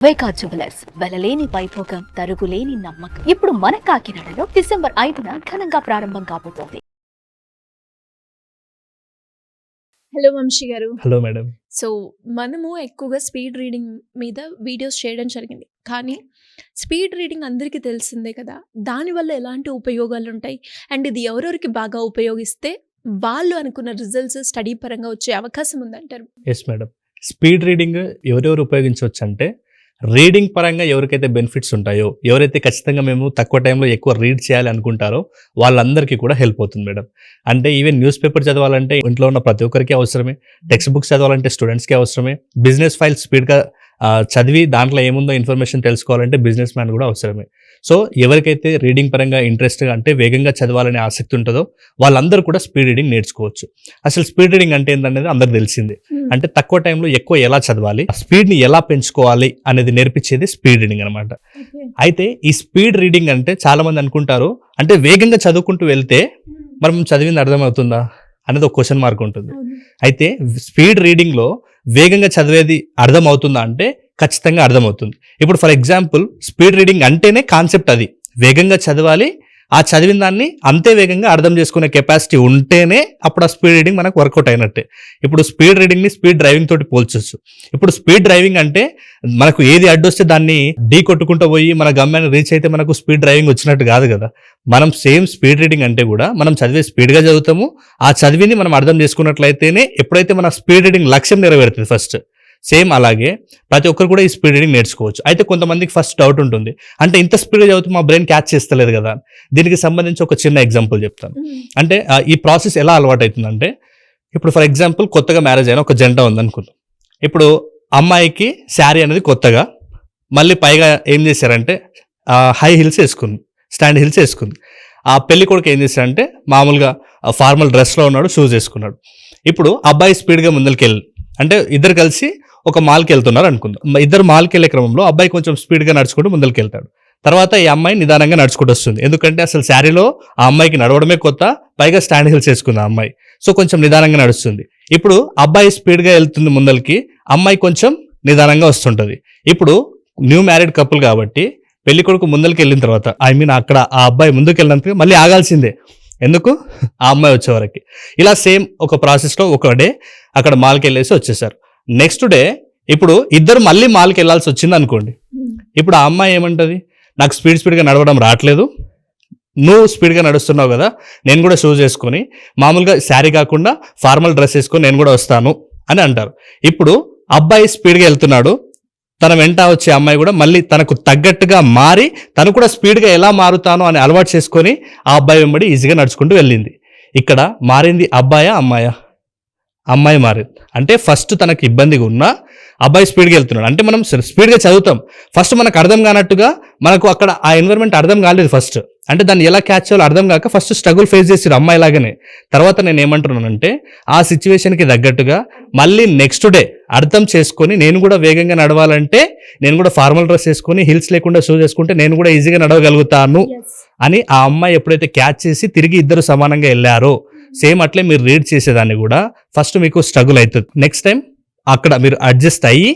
వైకా jewellers వెలలేని Vaibhogam తరుగులేని నమ్మకం. ఇప్పుడు మన కాకినాడలో డిసెంబర్ 5న ఘనంగా ప్రారంభం కాబోతోంది. హలో వంశీ గారు. Hello madam. సో మనము ఎక్కువగా స్పీడ్ రీడింగ్ మీద వీడియోస్ చేయడం జరిగింది, కానీ స్పీడ్ రీడింగ్ అందరికీ తెలిసిందే కదా, దానివల్ల ఎలాంటి ఉపయోగాలు ఉంటాయి అండ్ ఇది ఎవరెవరికి బాగా ఉపయోగిస్తే వాళ్ళు అనుకున్న రిజల్ట్స్ స్టడీ పరంగా వచ్చే అవకాశం ఉందంటారు? Yes madam. స్పీడ్ రీడింగ్ ఎవరెవరు ఉపయోగించవచ్చు అంటే, రీడింగ్ పరంగా ఎవరికైతే బెనిఫిట్స్ ఉంటాయో, ఎవరైతే ఖచ్చితంగా మేము తక్కువ టైంలో ఎక్కువ రీడ్ చేయాలి అనుకుంటారో వాళ్ళందరికీ కూడా హెల్ప్ అవుతుంది మేడం. అంటే ఈవెన్ న్యూస్ పేపర్ చదవాలంటే ఇంట్లో ఉన్న ప్రతి ఒక్కరికి అవసరమే, టెక్స్ట్ బుక్స్ చదవాలంటే స్టూడెంట్స్కి అవసరమే, బిజినెస్ ఫైల్స్ స్పీడ్గా చదివి దాంట్లో ఏముందో ఇన్ఫర్మేషన్ తెలుసుకోవాలంటే బిజినెస్ మ్యాన్ కూడా అవసరమే. సో ఎవరికైతే రీడింగ్ పరంగా ఇంట్రెస్ట్గా అంటే వేగంగా చదవాలనే ఆసక్తి ఉంటుందో వాళ్ళందరూ కూడా స్పీడ్ రీడింగ్ నేర్చుకోవచ్చు. అసలు స్పీడ్ రీడింగ్ అంటే ఏంటనేది అందరికి తెలిసిందే. అంటే తక్కువ టైంలో ఎక్కువ ఎలా చదవాలి, స్పీడ్ని ఎలా పెంచుకోవాలి అనేది నేర్పించేది స్పీడ్ రీడింగ్ అనమాట. అయితే ఈ స్పీడ్ రీడింగ్ అంటే చాలా మంది అనుకుంటారు, అంటే వేగంగా చదువుకుంటూ వెళ్తే మనం చదివింది అర్థమవుతుందా అనేది ఒక క్వశ్చన్ మార్క్ ఉంటుంది. అయితే స్పీడ్ రీడింగ్లో వేగంగా చదివేది అర్థం అవుతుందా అంటే ఖచ్చితంగా అర్థమవుతుంది. ఇప్పుడు ఫర్ ఎగ్జాంపుల్ స్పీడ్ రీడింగ్ అంటేనే కాన్సెప్ట్ అది, వేగంగా చదవాలి, ఆ చదివిన దాన్ని అంతే వేగంగా అర్థం చేసుకునే కెపాసిటీ ఉంటేనే అప్పుడు ఆ స్పీడ్ రీడింగ్ మనకు వర్కౌట్ అయినట్టే. ఇప్పుడు స్పీడ్ రీడింగ్ని స్పీడ్ డ్రైవింగ్ తోటి పోల్చొచ్చు. ఇప్పుడు స్పీడ్ డ్రైవింగ్ అంటే మనకు ఏది అడ్డొస్తే దాన్ని ఢీ కొట్టుకుంటూ పోయి మన గమ్యాన్ని రీచ్ అయితే మనకు స్పీడ్ డ్రైవింగ్ వచ్చినట్టు కాదు కదా. మనం సేమ్ స్పీడ్ రీడింగ్ అంటే కూడా మనం చదివే స్పీడ్గా చదువుతాము, ఆ చదివిని మనం అర్థం చేసుకున్నట్లయితేనే ఎప్పుడైతే మన స్పీడ్ రీడింగ్ లక్ష్యం నెరవేరుతుంది ఫస్ట్. సేమ్ అలాగే ప్రతి ఒక్కరు కూడా ఈ స్పీడ్ రీడింగ్ నేర్చుకోవచ్చు. అయితే కొంతమందికి ఫస్ట్ డౌట్ ఉంటుంది, అంటే ఇంత స్పీడ్గా చదువుతూ మా బ్రెయిన్ క్యాచ్ చేస్తలేదు కదా. దీనికి సంబంధించి ఒక చిన్న ఎగ్జాంపుల్ చెప్తాను. అంటే ఈ ప్రాసెస్ ఎలా అలవాటు అవుతుందంటే, ఇప్పుడు ఫర్ ఎగ్జాంపుల్ కొత్తగా మ్యారేజ్ అయిన ఒక జంట ఉందనుకుందాం. ఇప్పుడు అమ్మాయికి శారీ అనేది కొత్తగా, మళ్ళీ పైగా ఏం చేశారంటే హై హిల్స్ వేసుకుంది, స్టాండ్ హిల్స్ వేసుకుంది. ఆ పెళ్లి కొడుకు ఏం చేశారంటే మామూలుగా ఫార్మల్ డ్రెస్లో ఉన్నాడు, షూస్ వేసుకున్నాడు. ఇప్పుడు అబ్బాయి స్పీడ్గా ముందరికి వెళ్ళి, అంటే ఇద్దరు కలిసి ఒక మాల్కి వెళ్తున్నారు అనుకుందాం. ఇద్దరు మాల్కి వెళ్ళే క్రమంలో అబ్బాయి కొంచెం స్పీడ్గా నడుచుకుంటూ ముందరికి వెళ్తాడు. తర్వాత ఈ అమ్మాయి నిదానంగా నడుచుకుంటూ వస్తుంది, ఎందుకంటే అసలు శారీలో ఆ అమ్మాయికి నడవడమే కొత్త, పైగా స్టాండ్ హిల్స్ వేసుకుంది ఆ అమ్మాయి. సో కొంచెం నిదానంగా నడుస్తుంది. ఇప్పుడు అబ్బాయి స్పీడ్గా వెళ్తుంది ముందరికి, అమ్మాయి కొంచెం నిదానంగా వస్తుంటుంది. ఇప్పుడు న్యూ మ్యారీడ్ కపుల్ కాబట్టి పెళ్లి కొడుకు ముందరికి వెళ్ళిన తర్వాత అక్కడ ఆ అబ్బాయి ముందుకు వెళ్ళినందుకు మళ్ళీ ఆగాల్సిందే, ఎందుకు ఆ అమ్మాయి వచ్చేవరకు. ఇలా సేమ్ ఒక ప్రాసెస్లో ఒక డే అక్కడ మాల్కి వెళ్ళేసి వచ్చేసారు. నెక్స్ట్ డే ఇప్పుడు ఇద్దరు మళ్ళీ మాల్కి వెళ్ళాల్సి వచ్చింది అనుకోండి. ఇప్పుడు ఆ అమ్మాయి ఏమంటది, నాకు స్పీడ్గా నడవడం రావట్లేదు, నువ్వు స్పీడ్గా నడుస్తున్నావు కదా, నేను కూడా షూస్ వేసుకొని మామూలుగా శారీ కాకుండా ఫార్మల్ డ్రెస్ వేసుకొని నేను కూడా వస్తాను అని అంటారు. ఇప్పుడు అబ్బాయి స్పీడ్గా వెళ్తున్నాడు, తన వెంట వచ్చే అమ్మాయి కూడా మళ్ళీ తనకు తగ్గట్టుగా మారి తను కూడా స్పీడ్గా ఎలా మారుతాను అని అలవాటు చేసుకొని ఆ అబ్బాయి వెంబడి ఈజీగా నడుచుకుంటూ వెళ్ళింది. ఇక్కడ మారింది అబ్బాయా అమ్మాయా? అమ్మాయి మారింది. అంటే ఫస్ట్ తనకు ఇబ్బందిగా ఉన్నా అబ్బాయి స్పీడ్గా వెళ్తున్నాడు. అంటే మనం స్పీడ్గా చదువుతాం, ఫస్ట్ మనకు అర్థం కానట్టుగా మనకు అక్కడ ఆ ఎన్విరాన్మెంట్ అర్థం కాలేదు ఫస్ట్. అంటే దాన్ని ఎలా క్యాచ్ చేయాలో అర్థం కాక ఫస్ట్ స్ట్రగుల్ ఫేస్ చేసారు అమ్మాయి లాగానే. తర్వాత నేను ఏమంటున్నానంటే ఆ సిచ్యువేషన్కి తగ్గట్టుగా మళ్ళీ నెక్స్ట్ డే అర్థం చేసుకొని నేను కూడా వేగంగా నడవాలంటే నేను కూడా ఫార్మల్ డ్రెస్ వేసుకొని హిల్స్ లేకుండా షూస్ వేసుకుంటే నేను కూడా ఈజీగా నడవగలుగుతాను అని ఆ అమ్మాయి ఎప్పుడైతే క్యాచ్ చేసి తిరిగి ఇద్దరు సమానంగా వెళ్ళారో, సేమ్ అట్లే మీరు రీడ్ చేసేదాన్ని కూడా ఫస్ట్ మీకు స్ట్రగుల్ అవుతుంది. నెక్స్ట్ టైం అక్కడ మీరు అడ్జస్ట్ అయ్యి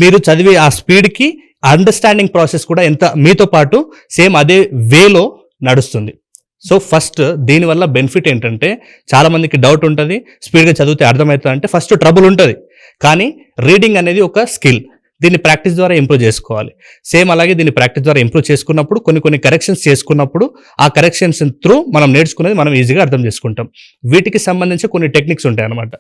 మీరు చదివే ఆ స్పీడ్కి అండర్స్టాండింగ్ ప్రాసెస్ కూడా ఎంత మీతో పాటు సేమ్ అదే వేలో నడుస్తుంది. సో ఫస్ట్ దీనివల్ల బెనిఫిట్ ఏంటంటే, చాలా మందికి డౌట్ ఉంటుంది, స్పీడ్గా చదివితే అర్థమవుతుంది అంటే ఫస్ట్ ట్రబుల్ ఉంటుంది. కానీ రీడింగ్ అనేది ఒక స్కిల్, దీన్ని ప్రాక్టీస్ ద్వారా ఇంప్రూవ్ చేసుకోవాలి. సేమ్ అలాగే దీన్ని ప్రాక్టీస్ ద్వారా ఇంప్రూవ్ చేసుకున్నప్పుడు కొన్ని కరెక్షన్స్ చేసుకున్నప్పుడు ఆ కరెక్షన్స్ త్రూ మనం నేర్చుకునేది మనం ఈజీగా అర్థం చేసుకుంటాం. వీటికి సంబంధించి కొన్ని టెక్నిక్స్ ఉంటాయి అనమాట.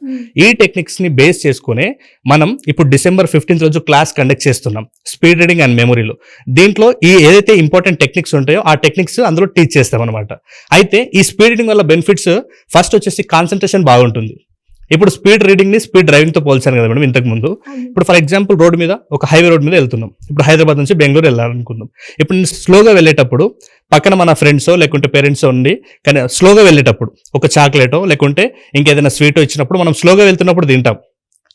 ఈ టెక్నిక్స్ని బేస్ చేసుకునే మనం ఇప్పుడు December 15th రోజు క్లాస్ కండక్ట్ చేస్తున్నాం స్పీడ్ రీడింగ్ అండ్ మెమరీలో. దీంట్లో ఈ ఏదైతే ఇంపార్టెంట్ టెక్నిక్స్ ఉంటాయో ఆ టెక్నిక్స్ అందులో టీచ్ చేస్తాం అనమాట. అయితే ఈ స్పీడ్ రీడింగ్ వల్ల బెనిఫిట్స్ ఫస్ట్ వచ్చేసి కాన్సన్ట్రేషన్ బాగుంటుంది. ఇప్పుడు స్పీడ్ రీడింగ్ని స్పీడ్ డ్రైవింగ్తో పోల్చాను కదా మేడం ఇంతకు ముందు. ఇప్పుడు ఫర్ ఎగ్జాంపుల్ రోడ్డు మీద ఒక హైవే రోడ్ మీద వెళ్తున్నాం, ఇప్పుడు హైదరాబాద్ నుంచి బెంగళూరు వెళ్ళాలనుకుందాం. ఇప్పుడు నేను స్లోగా వెళ్ళేటప్పుడు పక్కన మన ఫ్రెండ్సో లేకుంటే పేరెంట్సో ఉండి కానీ స్లోగా వెళ్ళేటప్పుడు ఒక చాక్లెటో లేకుంటే ఇంకేదైనా స్వీటో ఇచ్చినప్పుడు మనం స్లోగా వెళ్తున్నప్పుడు తింటాం.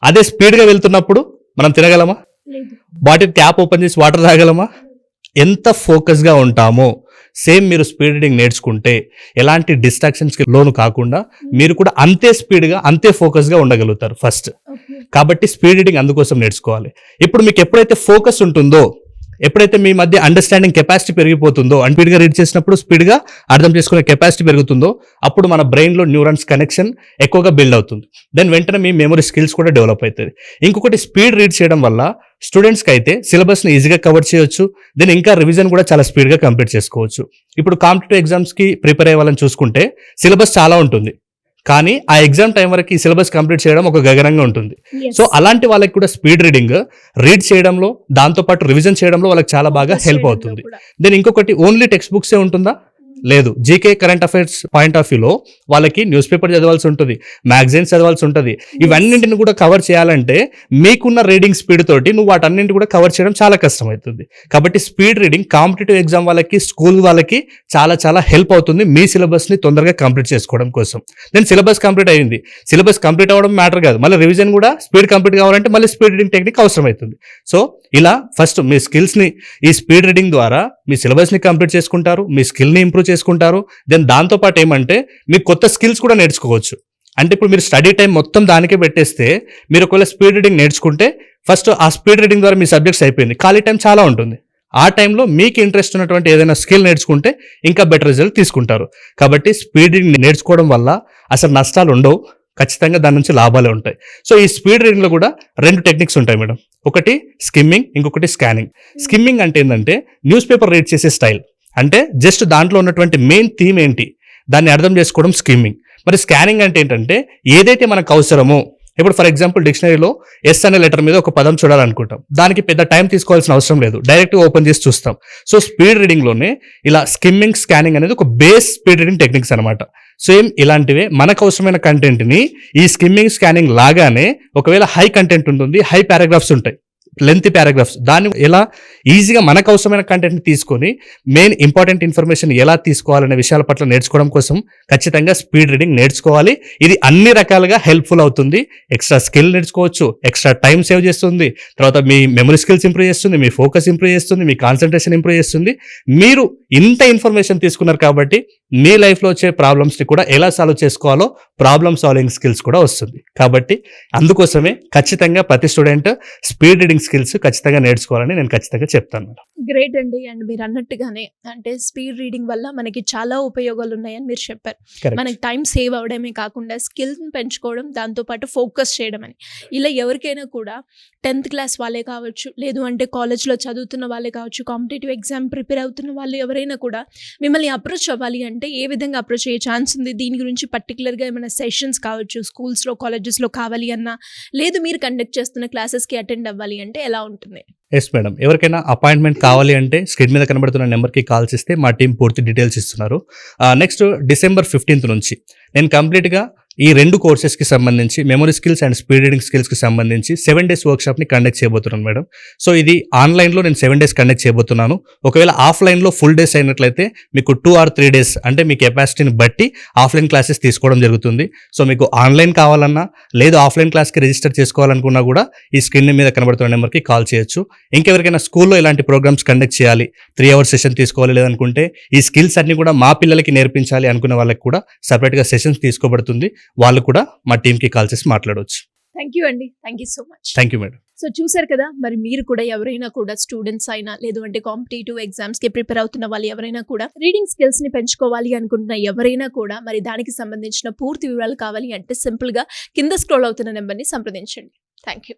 అదే స్పీడ్గా వెళ్తున్నప్పుడు మనం తినగలమా? బాటిల్ క్యాప్ ఓపెన్ చేసి వాటర్ తాగలమా? ఎంత ఫోకస్గా ఉంటామో సేమ్ మీరు స్పీడ్ రీడింగ్ నేర్చుకుంటే ఎలాంటి డిస్ట్రాక్షన్స్కి లోను కాకుండా మీరు కూడా అంతే స్పీడ్గా అంతే ఫోకస్గా ఉండగలుగుతారు ఫస్ట్. కాబట్టి స్పీడ్ రీడింగ్ అందుకోసం నేర్చుకోవాలి. ఇప్పుడు మీకు ఎప్పుడైతే ఫోకస్ ఉంటుందో, ఎప్పుడైతే మీ మధ్య అండర్స్టాండింగ్ కెపాసిటీ పెరిగిపోతుందో, అండ్ స్పీడ్గా రీడ్ చేసినప్పుడు స్పీడ్గా అర్థం చేసుకునే కెపాసిటీ పెరుగుతుందో, అప్పుడు మన బ్రెయిన్లో న్యూరాన్స్ కనెక్షన్ ఎక్కువగా బిల్డ్ అవుతుంది. దెన్ వెంటనే మీ మెమరీ స్కిల్స్ కూడా డెవలప్ అవుతుంది. ఇంకొకటి, స్పీడ్ రీడ్ చేయడం వల్ల స్టూడెంట్స్కి అయితే సిలబస్ని ఈజీగా కవర్ చేయొచ్చు. దెన్ ఇంకా రివిజన్ కూడా చాలా స్పీడ్గా కంప్లీట్ చేసుకోవచ్చు. ఇప్పుడు కాంపిటేటివ్ ఎగ్జామ్స్కి ప్రిపేర్ అయ్యే వాళ్ళని చూసుకుంటే సిలబస్ చాలా ఉంటుంది, కానీ ఆ ఎగ్జామ్ టైం వరకు ఈ సిలబస్ కంప్లీట్ చేయడం ఒక గగనంగా ఉంటుంది. సో అలాంటి వాళ్ళకి కూడా స్పీడ్ రీడింగ్ రీడ్ చేయడంలో, దాంతోపాటు రివిజన్ చేయడంలో వాళ్ళకి చాలా బాగా హెల్ప్ అవుతుంది. దెన్ ఇంకొకటి, ఓన్లీ టెక్స్ట్ బుక్సే ఉంటుందా? లేదు. GK current affairs point of వ్యూలో వాళ్ళకి న్యూస్ పేపర్ చదవాల్సి ఉంటుంది, మ్యాగజైన్స్ చదవాల్సి ఉంటుంది. ఇవన్నింటిని కూడా కవర్ చేయాలంటే మీకున్న రీడింగ్ స్పీడ్ తోటి నువ్వు వాటన్నింటిని కూడా కవర్ చేయడం చాలా కష్టమవుతుంది. కాబట్టి స్పీడ్ రీడింగ్ కాంపిటేటివ్ ఎగ్జామ్ వాళ్ళకి, స్కూల్ వాళ్ళకి చాలా చాలా హెల్ప్ అవుతుంది మీ సిలబస్ని తొందరగా కంప్లీట్ చేసుకోవడం కోసం. దెన్ సిలబస్ కంప్లీట్ అయింది, సిలబస్ కంప్లీట్ అవ్వడం మ్యాటర్ కాదు, మళ్ళీ రివిజన్ కూడా స్పీడ్ కంప్లీట్ కావాలంటే మళ్ళీ స్పీడ్ రీడింగ్ టెక్నిక్ అవసరం అవుతుంది. సో ఇలా ఫస్ట్ మీ స్కిల్స్ని ఈ స్పీడ్ రీడింగ్ ద్వారా మీ సిలబస్ని కంప్లీట్ చేసుకుంటారు, మీ స్కిల్ని ఇంప్రూవ్ చేసుకుంటారు. దెన్ దాంతోపాటు ఏమంటే మీకు కొత్త స్కిల్స్ కూడా నేర్చుకోవచ్చు. అంటే ఇప్పుడు మీరు స్టడీ టైం మొత్తం దానికే పెట్టేస్తే, మీరు ఒకవేళ స్పీడ్ రీడింగ్ నేర్చుకుంటే ఫస్ట్ ఆ స్పీడ్ రీడింగ్ ద్వారా మీ సబ్జెక్ట్స్ అయిపోయింది, ఖాళీ టైం చాలా ఉంటుంది. ఆ టైంలో మీకు ఇంట్రెస్ట్ ఉన్నటువంటి ఏదైనా స్కిల్ నేర్చుకుంటే ఇంకా బెటర్ రిజల్ట్ తీసుకుంటారు. కాబట్టి స్పీడ్ రీడింగ్ నేర్చుకోవడం వల్ల అసలు నష్టాలు ఉండవు, ఖచ్చితంగా దాని నుంచి లాభాలే ఉంటాయి. సో ఈ స్పీడ్ రీడింగ్లో కూడా 2 టెక్నిక్స్ ఉంటాయి మేడం. ఒకటి స్కిమ్మింగ్, ఇంకొకటి స్కానింగ్. స్కిమ్మింగ్ అంటే ఏంటంటే న్యూస్ పేపర్ రీడ్ చేసే స్టైల్. అంటే జస్ట్ దాంట్లో ఉన్నటువంటి మెయిన్ థీమ్ ఏంటి దాన్ని అర్థం చేసుకోవడం స్కిమ్మింగ్. మరి స్కానింగ్ అంటే ఏంటంటే ఏదైతే మనకు అవసరమో, ఇప్పుడు ఫర్ ఎగ్జాంపుల్ డిక్షనరీలో ఎస్ అనే లెటర్ మీద ఒక పదం చూడాలనుకుంటాం, దానికి పెద్ద టైం తీసుకోవాల్సిన అవసరం లేదు, డైరెక్ట్గా ఓపెన్ చేసి చూస్తాం. సో స్పీడ్ రీడింగ్లోనే ఇలా స్కిమ్మింగ్, స్కానింగ్ అనేది ఒక బేస్ స్పీడ్ రీడింగ్ టెక్నిక్స్ అనమాట. సేమ్ ఇలాంటివే మనకు అవసరమైన కంటెంట్ని ఈ స్కిమ్మింగ్, స్కానింగ్ లాగానే, ఒకవేళ హై కంటెంట్ ఉంటుంది, హై పారాగ్రాఫ్స్ ఉంటాయి, లెంత్ పారాగ్రాఫ్స్, దాన్ని ఎలా ఈజీగా మనకు అవసరమైన కంటెంట్ని తీసుకొని మెయిన్ ఇంపార్టెంట్ ఇన్ఫర్మేషన్ ఎలా తీసుకోవాలనే విషయాల పట్ల నేర్చుకోవడం కోసం ఖచ్చితంగా స్పీడ్ రీడింగ్ నేర్చుకోవాలి. ఇది అన్ని రకాలుగా హెల్ప్ఫుల్ అవుతుంది. ఎక్స్ట్రా స్కిల్ నేర్చుకోవచ్చు, ఎక్స్ట్రా టైం సేవ్ చేస్తుంది, తర్వాత మీ మెమరీ స్కిల్స్ ఇంప్రూవ్ చేస్తుంది, మీ ఫోకస్ ఇంప్రూవ్ చేస్తుంది, మీ కాన్సన్ట్రేషన్ ఇంప్రూవ్ చేస్తుంది. మీరు ఇంత ఇన్ఫర్మేషన్ తీసుకున్నారు కాబట్టి మీ లైఫ్లో వచ్చే ప్రాబ్లమ్స్ని కూడా ఎలా సాల్వ్ చేసుకోవాలో ప్రాబ్లమ్ సాల్వింగ్ స్కిల్స్ కూడా వస్తుంది. కాబట్టి అందుకోసమే ఖచ్చితంగా ప్రతి స్టూడెంట్ స్పీడ్ రీడింగ్ స్కిల్స్ ఖచ్చితంగా నేర్చుకోవాలని నేను ఖచ్చితంగా చెప్తాను. గ్రేట్ అండి. అండ్ మీరు అన్నట్టుగానే అంటే స్పీడ్ రీడింగ్ వల్ల మనకి చాలా ఉపయోగాలు ఉన్నాయని మీరు చెప్పారు. మనకి టైం సేవ్ అవడమే కాకుండా స్కిల్ని పెంచుకోవడం, దాంతోపాటు ఫోకస్ చేయడం అని. ఇలా ఎవరికైనా కూడా 10th క్లాస్ వాళ్ళే కావచ్చు, లేదు అంటే కాలేజ్లో చదువుతున్న వాళ్ళే కావచ్చు, కాంపిటేటివ్ ఎగ్జామ్ ప్రిపేర్ అవుతున్న వాళ్ళు ఎవరైనా కూడా మిమ్మల్ని అప్రోచ్ అవ్వాలి అంటే ఏ విధంగా అప్రోచ్ అయ్యే ఛాన్స్ ఉంది? దీని గురించి పర్టికులర్గా ఏమైనా సెషన్స్ కావచ్చు, స్కూల్స్లో, కాలేజెస్లో కావాలి అన్నా, లేదు మీరు కండక్ట్ చేస్తున్న క్లాసెస్కి అటెండ్ అవ్వాలి అంటే ఎలా ఉంటుంది? ఎస్ మేడం, ఎవరికైనా అపాయింట్మెంట్ కావాలి అంటే స్క్రీన్ మీద కనబడుతున్న నెంబర్కి కాల్ చేస్తే మా టీం పూర్తి డీటెయిల్స్ ఇస్తున్నారు. నెక్స్ట్ December 15th నుంచి నేను కంప్లీట్గా ఈ 2 కోర్సెస్కి సంబంధించి memory skills and speed reading స్కిల్స్కి సంబంధించి 7 days వర్క్షాప్ని కండక్ట్ చేయబోతున్నాను మేడం. సో ఇది ఆన్లైన్లో నేను 7 days కండక్ట్ చేయబోతున్నాను. ఒకవేళ ఆఫ్లైన్లో ఫుల్ డేస్ అయినట్లయితే మీకు 2 or 3 days అంటే మీ కెపాసిటీని బట్టి ఆఫ్లైన్ క్లాసెస్ తీసుకోవడం జరుగుతుంది. సో మీకు ఆన్లైన్ కావాలన్నా, లేదు ఆఫ్లైన్ క్లాస్కి రిజిస్టర్ చేసుకోవాలనుకున్నా కూడా ఈ స్క్రీన్ మీద కనబడుతున్న నెంబర్కి కాల్ చేయొచ్చు. ఇంకెవరికైనా స్కూల్లో ఇలాంటి ప్రోగ్రామ్స్ కండక్ట్ చేయాలి, 3 hours సెషన్ తీసుకోవాలి లేదనుకుంటే, ఈ స్కిల్స్ అన్ని కూడా మా పిల్లలకి నేర్పించాలి అనుకునే వాళ్ళకి కూడా సపరేట్గా సెషన్స్ తీసుకోబడుతుంది. వాళ్ళు కూడా మా టీంకి కాల్ చేసి మాట్లాడవచ్చు. థ్యాంక్ యూ అండి. Thank you so much. Thank you madam. So చూసారు కదా, మరి మీరు కూడా ఎవరైనా కూడా స్టూడెంట్స్ అయినా, లేదు అంటే కాంపిటేటివ్ ఎగ్జామ్స్కి ప్రిపేర్ అవుతున్న వాళ్ళు ఎవరైనా కూడా రీడింగ్ స్కిల్స్ని పెంచుకోవాలి అనుకుంటున్న ఎవరైనా కూడా మరి దానికి సంబంధించిన పూర్తి వివరాలు కావాలి అంటే సింపుల్గా కింద స్క్రోల్ అవుతున్న నెంబర్ని సంప్రదించండి. Thank you.